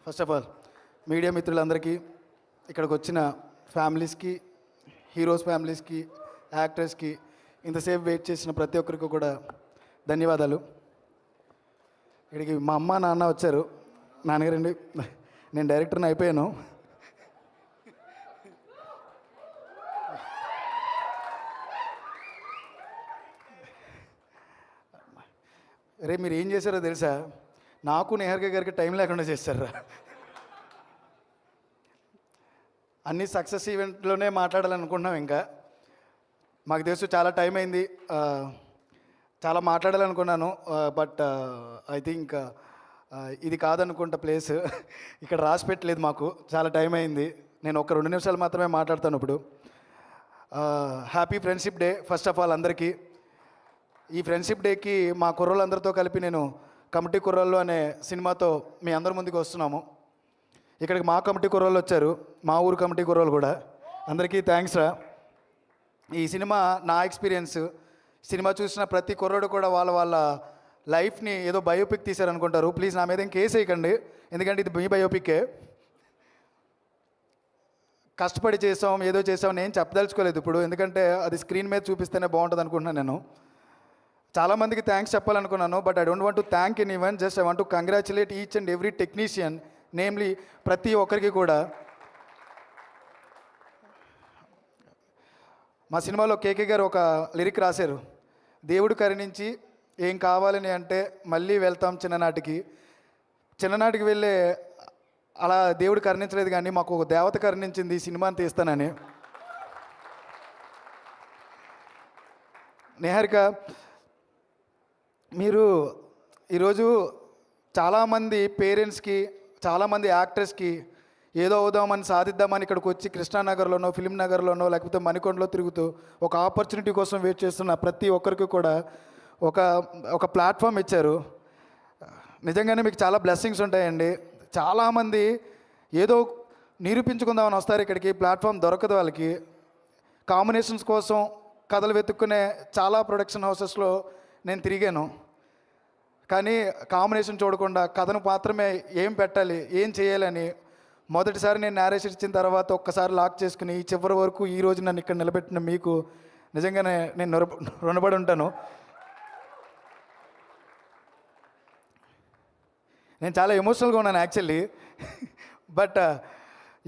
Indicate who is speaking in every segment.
Speaker 1: First of all media మిత్రులందరికీ, ఇక్కడికి వచ్చిన ఫ్యామిలీస్కి, హీరోస్ ఫ్యామిలీస్కి, యాక్టర్స్కి, ఇంతసేపు వెయిట్ చేసిన ప్రతి ఒక్కరికి కూడా ధన్యవాదాలు. ఇక్కడికి మా అమ్మ నాన్న వచ్చారు. నాన్నగారండి, నేను డైరెక్టర్ని అయిపోయాను. రే మీరు ఏం చేశారో తెలుసా? నాకు నిహారిక గారికి టైం లేకుండా చేశారా? అన్ని సక్సెస్ ఈవెంట్లోనే మాట్లాడాలనుకుంటున్నాం. ఇంకా మాకు తెలుసు చాలా టైం అయింది, చాలా మాట్లాడాలనుకున్నాను. బట్ ఐ థింక్ ఇది కాదనుకుంటా ప్లేస్. ఇక్కడ రాసి పెట్టలేదు మాకు, చాలా టైం అయింది. నేను ఒక 2 నిమిషాలు మాత్రమే మాట్లాడతాను ఇప్పుడు. Happy friendship day first of all అందరికీ. ఈ ఫ్రెండ్షిప్ డేకి మా కుర్రోళ్ళందరితో కలిపి నేను కమిటీ కుర్రోళ్ళు అనే సినిమాతో మీ అందరి ముందుకు వస్తున్నాము. ఇక్కడికి మా కమిటీ కుర్రోళ్ళు వచ్చారు, మా ఊరు కమిటీ కుర్రోళ్ళు కూడా. అందరికీ థ్యాంక్స్ రా. ఈ సినిమా నా ఎక్స్పీరియన్స్. సినిమా చూసిన ప్రతి కుర్రోడు కూడా వాళ్ళ లైఫ్ని ఏదో బయోపిక్ తీశారనుకుంటారు. ప్లీజ్ నా మీద ఏం కేసు వేయకండి, ఎందుకంటే ఇది మీ బయోపిక్కే. కష్టపడి చేసాం, ఏదో చేసాం, నేను చెప్పదలుచుకోలేదు ఇప్పుడు, ఎందుకంటే అది స్క్రీన్ మీద చూపిస్తేనే బాగుంటుంది అనుకుంటున్నాను. నేను చాలామందికి థ్యాంక్స్ చెప్పాలనుకున్నాను, but I don't want to thank anyone. Just I want to congratulate each and every technician, namely ప్రతి ఒక్కరికి కూడా. మా సినిమాలో కేకే గారు ఒక లిరిక్ రాశారు, దేవుడు కరుణించి ఏం కావాలని అంటే మళ్ళీ వెళ్తాం చిన్ననాటికి. చిన్ననాటికి వెళ్ళే అలా దేవుడు కరుణించలేదు, కానీ మాకు ఒక దేవత కరుణించింది ఈ సినిమాని తీస్తానని. నిహారిక, మీరు ఈరోజు చాలామంది పేరెంట్స్కి, చాలామంది యాక్టర్స్కి ఏదో అవుదామని, సాధిద్దామని ఇక్కడికి వచ్చి కృష్ణానగర్లోనో, ఫిలిం నగర్లోనో, లేకపోతే మణికొండలో తిరుగుతూ ఒక ఆపర్చునిటీ కోసం వెయిట్ చేస్తున్న ప్రతి ఒక్కరికి కూడా ఒక ప్లాట్ఫామ్ ఇచ్చారు. నిజంగానే మీకు చాలా బ్లెస్సింగ్స్ ఉంటాయండి. చాలామంది ఏదో నిరూపించుకుందామని వస్తారు ఇక్కడికి, ప్లాట్ఫామ్ దొరకదు వాళ్ళకి. కాంబినేషన్స్ కోసం కథలు వెతుక్కునే చాలా ప్రొడక్షన్ హౌసెస్లో నేను తిరిగాను, కానీ కాంబినేషన్ చూడకుండా కథను మాత్రమే ఏం పెట్టాలి, ఏం చేయాలని మొదటిసారి నేను నేరేషన్ ఇచ్చిన తర్వాత ఒక్కసారి లాక్ చేసుకుని ఈ చివరి వరకు ఈ రోజు నన్ను ఇక్కడ నిలబెట్టిన మీకు నిజంగానే నేను రుణపడి ఉంటాను. నేను చాలా ఎమోషనల్గా ఉన్నాను యాక్చువల్లీ, బట్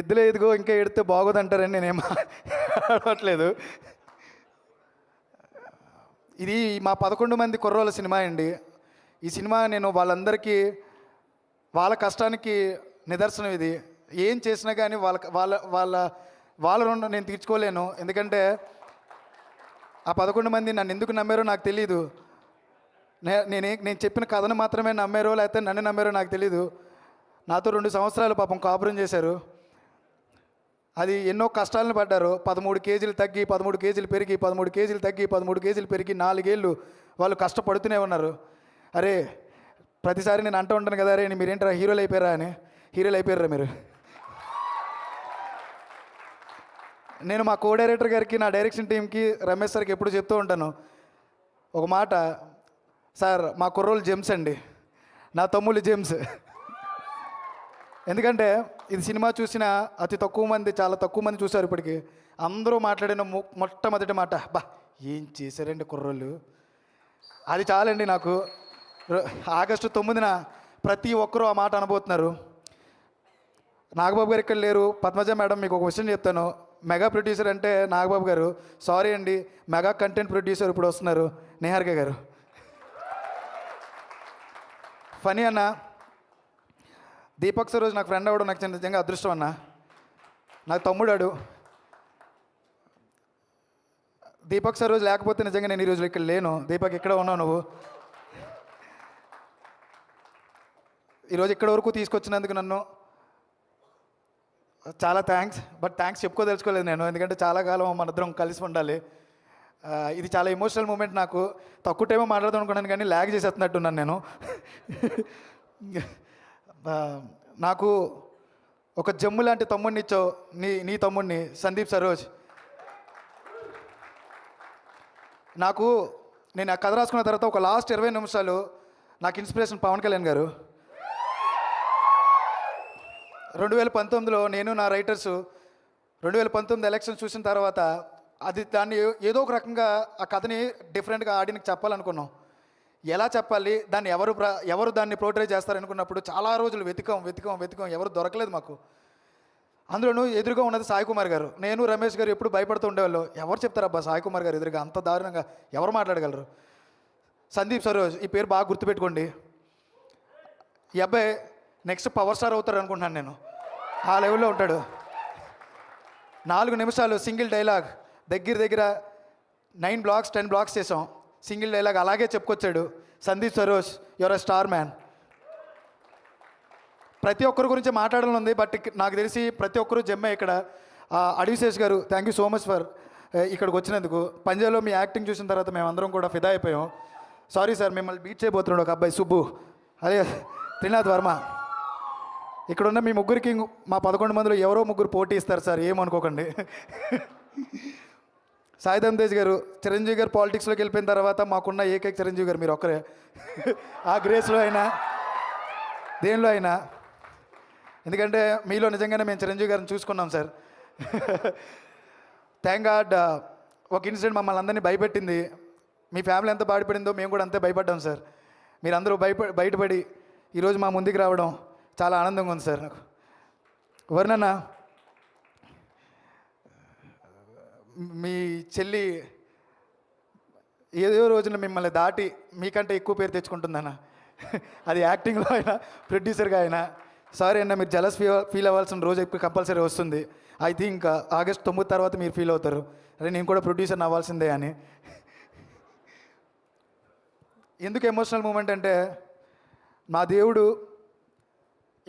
Speaker 1: ఎద్దులో ఎదుగో ఇంకా ఎడితే బాగోదంటారని నేనేం ఆడట్లేదు. ఇది మా 11 మంది కుర్రోళ్ళ సినిమా అండి. ఈ సినిమా నేను వాళ్ళందరికీ, వాళ్ళ కష్టానికి నిదర్శనం ఇది. ఏం చేసినా కానీ వాళ్ళ రుణం నేను తీర్చుకోలేను, ఎందుకంటే ఆ 11 మంది నన్ను ఎందుకు నమ్మారో నాకు తెలీదు. నేను చెప్పిన కథను మాత్రమే నమ్మారో లేకపోతే నన్ను నమ్మారో నాకు తెలీదు. నాతో 2 సంవత్సరాలు పాపం కాపురం చేశారు. అది ఎన్నో కష్టాలను పడ్డారు. 13 కేజీలు తగ్గి 13 కేజీలు పెరిగి 13 కేజీలు తగ్గి 13 కేజీలు పెరిగి 4 ఏళ్ళు వాళ్ళు కష్టపడుతూనే ఉన్నారు. అరే ప్రతిసారి నేను అంటూ ఉంటాను కదా, అరే మీరేంటారా హీరోలు అయిపోయారా అని. హీరోలు అయిపోయారా మీరు? నేను మా కో డైరెక్టర్ గారికి, నా డైరెక్షన్ టీంకి, రమేష్ సార్కి ఎప్పుడు చెప్తూ ఉంటాను ఒక మాట, సార్ మా కుర్రోళ్ళు జెమ్స్ అండి, నా తమ్ముళ్ళు జెమ్స్. ఎందుకంటే ఇది సినిమా చూసిన అతి తక్కువ మంది, చాలా తక్కువ మంది చూశారు ఇప్పటికి. అందరూ మాట్లాడిన మొట్టమొదటి మాట, బా ఏం చేశారండి కుర్రోళ్ళు. అది చాలండి నాకు. ఆగస్టు 9న ప్రతి ఒక్కరూ ఆ మాట అనబోతున్నారు. నాగబాబు గారు ఇక్కడ లేరు. పద్మజ మేడం, మీకు ఒక విషయం చెప్తాను. మెగా ప్రొడ్యూసర్ అంటే నాగబాబు గారు, సారీ అండి, మెగా కంటెంట్ ప్రొడ్యూసర్ ఇప్పుడు వస్తున్నారు నిహారిక గారు. ఫనీ అన్న, దీపక్ సరోజ్ నాకు ఫ్రెండ్ అవ్వడం నాకు నిజంగా అదృష్టం అన్న. నాకు తమ్ముడాడు. దీపక్ సరోజ్ లేకపోతే నిజంగా నేను ఈరోజు ఇక్కడ లేను. దీపక్ ఇక్కడ ఉన్నావు నువ్వు. ఈరోజు ఇక్కడ వరకు తీసుకొచ్చినందుకు నన్ను చాలా థ్యాంక్స్. బట్ థ్యాంక్స్ చెప్పుకోదలుచుకోలేదు నేను, ఎందుకంటే చాలా కాలం మనిద్దరం కలిసి ఉండాలి. ఇది చాలా ఎమోషనల్ మూమెంట్. నాకు తక్కువ టైం మాట్లాడదాం అనుకున్నాను, కానీ ల్యాగ్ చేసేస్తున్నట్టున్నాను నేను. నాకు ఒక జమ్ము లాంటి తమ్ముడిని ఇచ్చావు, నీ తమ్ముడిని సందీప్ సరోజ్. నేను ఆ కథ రాసుకున్న తర్వాత ఒక లాస్ట్ 20 నిమిషాలు నాకు ఇన్స్పిరేషన్ పవన్ కళ్యాణ్ గారు. 2019లో నేను నా రైటర్సు 2019 ఎలక్షన్స్ చూసిన తర్వాత దాన్ని ఏదో ఒక రకంగా ఆ కథని డిఫరెంట్గా ఆడియన్కి చెప్పాలనుకున్నాం. ఎలా చెప్పాలి, దాన్ని ఎవరు దాన్ని పోర్ట్రే చేస్తారనుకున్నప్పుడు చాలా రోజులు వెతికాం, ఎవరు దొరకలేదు మాకు. అందులోనూ ఎదురుగా ఉన్నది సాయి కుమార్ గారు. నేను రమేష్ గారు ఎప్పుడు భయపడుతూ ఉండేవాళ్ళు. ఎవరు చెప్తారబ్బా సాయి కుమార్ గారు ఎదురుగా అంత దారుణంగా ఎవరు మాట్లాడగలరు? సందీప్ సరోజ్, ఈ పేరు బాగా గుర్తుపెట్టుకోండి. ఈ అబ్బాయి నెక్స్ట్ పవర్ స్టార్ అవుతారు అనుకుంటున్నాను నేను. ఆ లెవెల్లో ఉంటాడు. 4 నిమిషాలు సింగిల్ డైలాగ్, దగ్గర 9 బ్లాక్స్ 10 బ్లాక్స్ చేసాం. సింగిల్ డైలాగ్ అలాగే చెప్పుకొచ్చాడు Sandeep Saroj. Your a star man. ప్రతి ఒక్కరి గురించి మాట్లాడాలని ఉంది, బట్ నాకు తెలిసి ప్రతి ఒక్కరు జమ్మే ఇక్కడ. అడివిశేష్ గారు, thank you so much for ఇక్కడికి వచ్చినందుకు. పంజాబ్లో మీ యాక్టింగ్ చూసిన తర్వాత మేమందరం కూడా ఫిదా అయిపోయాం. సారీ సార్, మిమ్మల్ని బీట్ చేయబోతున్నాడు ఒక అబ్బాయి సుబ్బు, అదే త్రినాథ్ వర్మ. ఇక్కడున్న మీ ముగ్గురికి మా 11 మందిలో ఎవరో ముగ్గురు పోటీ ఇస్తారు సార్, ఏమనుకోకండి. సాయిధమ్ తేజ్ గారు, చిరంజీవి గారు పాలిటిక్స్లోకి వెళ్ళిపోయిన తర్వాత మాకున్న ఏకైక చిరంజీవి గారు మీరు ఒక్కరే. ఆ గ్రేస్లో అయినా దేనిలో అయినా, ఎందుకంటే మీలో నిజంగానే మేము చిరంజీవి గారిని చూసుకున్నాం సార్. థ్యాంక్ గాడ్ ఒక ఇన్సిడెంట్ మమ్మల్ని అందరినీ భయపెట్టింది. మీ ఫ్యామిలీ ఎంత బాధపడిందో మేము కూడా అంతే భయపడ్డాం సార్. మీరందరూ బయటపడి ఈరోజు మా ముందుకు రావడం చాలా ఆనందంగా ఉంది సార్ నాకు. వర్ణన్న, మీ చెల్లి ఏదో రోజున మిమ్మల్ని దాటి మీకంటే ఎక్కువ పేరు తెచ్చుకుంటుందన్న. అది యాక్టింగ్లో అయినా ప్రొడ్యూసర్గా అయినా. సారీ అన్న, మీరు జలస్ ఫీల్ అవ్వాల్సిన రోజు ఎక్కువ కంపల్సరీ వస్తుంది. ఐ థింక్ ఆగస్ట్ 9 తర్వాత మీరు ఫీల్ అవుతారు, అరే నేను కూడా ప్రొడ్యూసర్ని అవ్వాల్సిందే అని. ఎందుకు ఎమోషనల్ మూమెంట్ అంటే, మా దేవుడు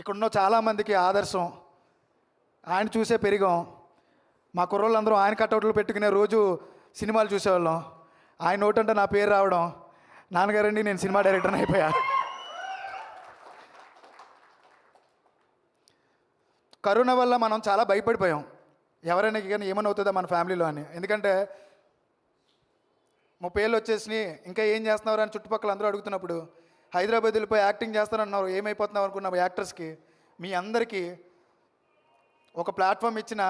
Speaker 1: ఇక్కడున్న చాలామందికి ఆదర్శం. ఆయన చూసే పెరిగాం. మా కుర్రోళ్ళందరూ ఆయన కట్అవుట్లు పెట్టుకునే రోజు సినిమాలు చూసేవాళ్ళం. ఆయన నోటంటే నా పేరు రావడం, నాన్నగారండి నేను సినిమా డైరెక్టర్ని అయిపోయా. కరోనా వల్ల మనం చాలా భయపడిపోయాం, ఎవరైనా కానీ ఏమైనా అవుతుందా మన ఫ్యామిలీలో అని. ఎందుకంటే 30 ఏళ్ళు వచ్చేసి ఇంకా ఏం చేస్తున్నారు అని చుట్టుపక్కల అందరూ అడుగుతున్నప్పుడు, హైదరాబాద్ వెళ్ళిపోయి యాక్టింగ్ చేస్తారన్నారు, ఏమైపోతున్నావు అనుకున్న యాక్టర్స్కి మీ అందరికీ ఒక ప్లాట్ఫామ్ ఇచ్చిన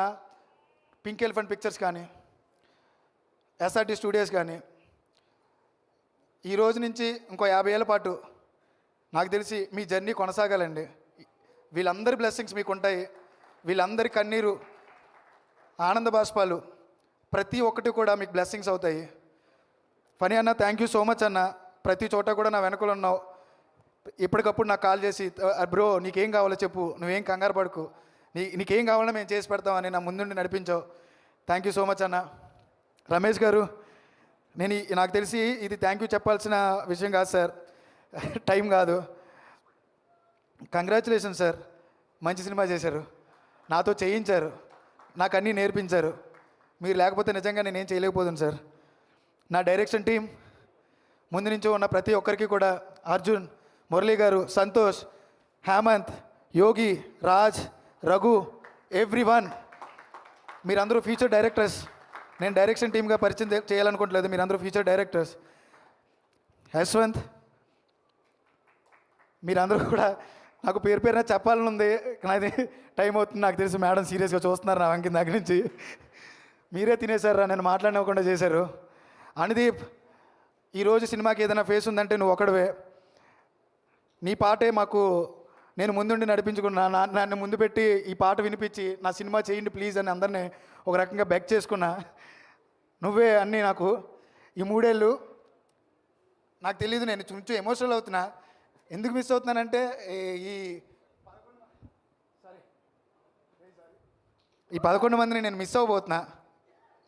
Speaker 1: పింక్ ఎలిఫెంట్ పిక్చర్స్ కానీ ఎస్ఆర్టీ స్టూడియోస్ కానీ ఈ రోజు నుంచి ఇంకో 50 ఏళ్ళ పాటు నాకు తెలిసి మీ జర్నీ కొనసాగాలండి. వీళ్ళందరి బ్లెస్సింగ్స్ మీకు ఉంటాయి. వీళ్ళందరి కన్నీరు, ఆనంద బాష్పాలు ప్రతి ఒక్కటి కూడా మీకు బ్లెస్సింగ్స్ అవుతాయి. ఫనీ అన్న, థ్యాంక్ యూ సో మచ్ అన్న. ప్రతి చోట కూడా నా వెనకలు ఉన్నావు. ఎప్పటికప్పుడు నాకు కాల్ చేసి, బ్రో నీకేం కావాలో చెప్పు, నువ్వేం కంగారు పడుకు, నీకేం కావాలో మేము చేసి పెడతామని నా ముందుండి నడిపించావు. థ్యాంక్ యూ సో మచ్ అన్న. రమేష్ గారు, నాకు తెలిసి ఇది థ్యాంక్ యూ చెప్పాల్సిన విషయం కాదు సార్, టైం కాదు. కంగ్రాచులేషన్ సార్, మంచి సినిమా చేశారు, నాతో చేయించారు, నాకు అన్నీ నేర్పించారు. మీరు లేకపోతే నిజంగా నేనేం చేయలేకపోతుంది సార్. నా డైరెక్షన్ టీం ముందు నుంచి ఉన్న ప్రతి ఒక్కరికి కూడా, అర్జున్, మురళీ గారు, సంతోష్, హేమంత్, యోగి, రాజ్, రఘు, ఎవ్రీవన్, మీరందరూ ఫ్యూచర్ డైరెక్టర్స్. నేను డైరెక్షన్ టీమ్గా పరిచయం చేయాలనుకోవట్లేదు, మీరందరూ ఫ్యూచర్ డైరెక్టర్స్. యశ్వంత్, మీరందరూ కూడా నాకు పేరున చెప్పాలని ఉంది, కానీ టైం అవుతుంది. నాకు తెలిసి మేడం సీరియస్గా చూస్తున్నారు నా వంకి దగ్గర నుంచి. మీరే తినేశారు, నేను మాట్లాడనివ్వకుండా చేశారు. అనుదీప్, ఈరోజు సినిమాకి ఏదైనా ఫేస్ ఉందంటే నువ్వు ఒకడవే. నీ పాటే మాకు, నేను ముందుండి నడిపించుకున్నా, నన్ను ముందు పెట్టి ఈ పాట వినిపించి నా సినిమా చేయండి ప్లీజ్ అని అందరినీ ఒక రకంగా బెగ్ చేసుకున్నా. నువ్వే అన్నీ నాకు. ఈ 3 ఏళ్ళు నాకు తెలీదు, నేను కొంచెం ఎమోషనల్ అవుతున్నా. ఎందుకు మిస్ అవుతున్నానంటే ఈ 11 మందిని నేను మిస్ అవ్వబోతున్నా,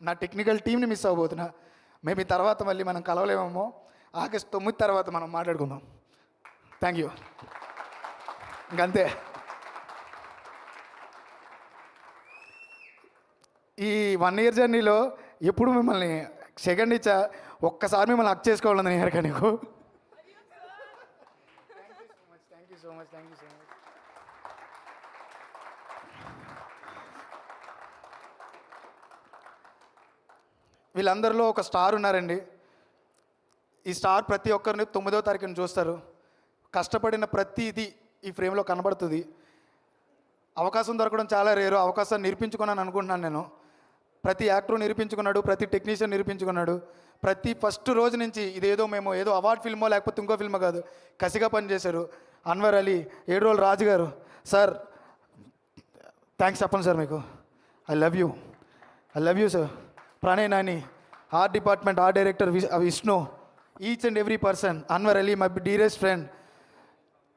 Speaker 1: నా టెక్నికల్ టీంని మిస్ అవ్వబోతున్నా. మేబీ తర్వాత మళ్ళీ మనం కలవలేమేమో. ఆగస్ట్ 9 తర్వాత మనం మాట్లాడుకుందాం. Thank you. ఇంకంతే. ఈ 1 ఇయర్ జర్నీలో ఎప్పుడు మిమ్మల్ని సెకండ్ ఇచ్చా, ఒక్కసారి మిమ్మల్ని హక్ చేసుకోవాలని నేను ఎరక నీకు. Thank you so much. వీళ్ళందరిలో ఒక స్టార్ ఉన్నారండి. ఈ స్టార్ ప్రతి ఒక్కరిని 9వ తారీఖున చూస్తారు. కష్టపడిన ప్రతిదీ ఈ ఫ్రేమ్లో కనబడుతుంది. అవకాశం దొరకడం చాలా రేరు. అవకాశాన్ని నిరూపించుకున్నాను అనుకుంటున్నాను నేను. ప్రతి యాక్టర్ నిరూపించుకున్నాడు, ప్రతి టెక్నీషియన్ నిరూపించుకున్నాడు. ప్రతి ఫస్ట్ రోజు నుంచి ఇదేదో మేము ఏదో అవార్డ్ ఫిల్మో లేకపోతే ఇంకో ఫిల్మో కాదు, కసిగా పనిచేశారు. అన్వర్ అలీ, 7 రోజులు రాజు గారు, సార్ థ్యాంక్స్ చెప్పండి సార్ మీకు. I love you sir. Pranay Nani, art department, art director Vishnu, each and every person, Anwar Ali my dearest friend,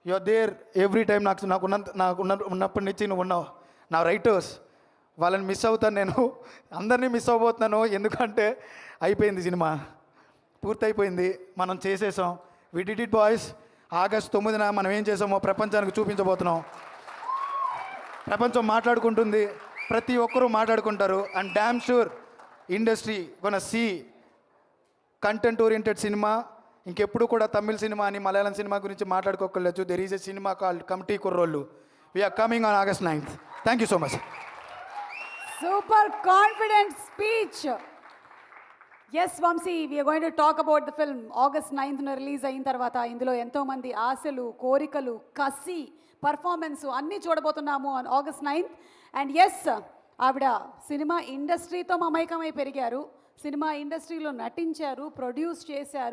Speaker 1: you are there every time. ఉన్నప్పటి నుంచి నువ్వు ఉన్నావు. నా రైటర్స్, వాళ్ళని మిస్ అవుతాను నేను, అందరినీ మిస్ అవ్వబోతున్నాను. ఎందుకంటే అయిపోయింది సినిమా, పూర్తయిపోయింది, మనం చేసేసాం. We did it boys. August 9న మనం ఏం చేసామో ప్రపంచానికి చూపించబోతున్నాం. ప్రపంచం మాట్లాడుకుంటుంది, ప్రతి ఒక్కరూ మాట్లాడుకుంటారు. అండ్ డ్యామ్ షూర్ ఇండస్ట్రీ కొన సీ కంటెంట్ ఓరియంటెడ్ సినిమా. ఇంకెప్పుడు కూడా తమిళ సినిమా అని మలయాళం సినిమా గురించి మాట్లాడుకోకలేదు. దెర్ ఈజ్ ఎ సినిమా called Committee Kurrollu. We are coming on August 9th. Thank you so much.
Speaker 2: Super confident speech. Yes, Vamsi, we are going to talk about the film. August 9th release అయిన తర్వాత ఇందులో ఎంతోమంది ఆశలు, కోరికలు, కసి, పర్ఫార్మెన్స్ అన్నీ చూడబోతున్నాము on August 9th. And yes, ఆవిడ సినిమా ఇండస్ట్రీతో మమైకమై పెరిగారు, సినిమా ఇండస్ట్రీలో నటించారు, ప్రొడ్యూస్ చేశారు.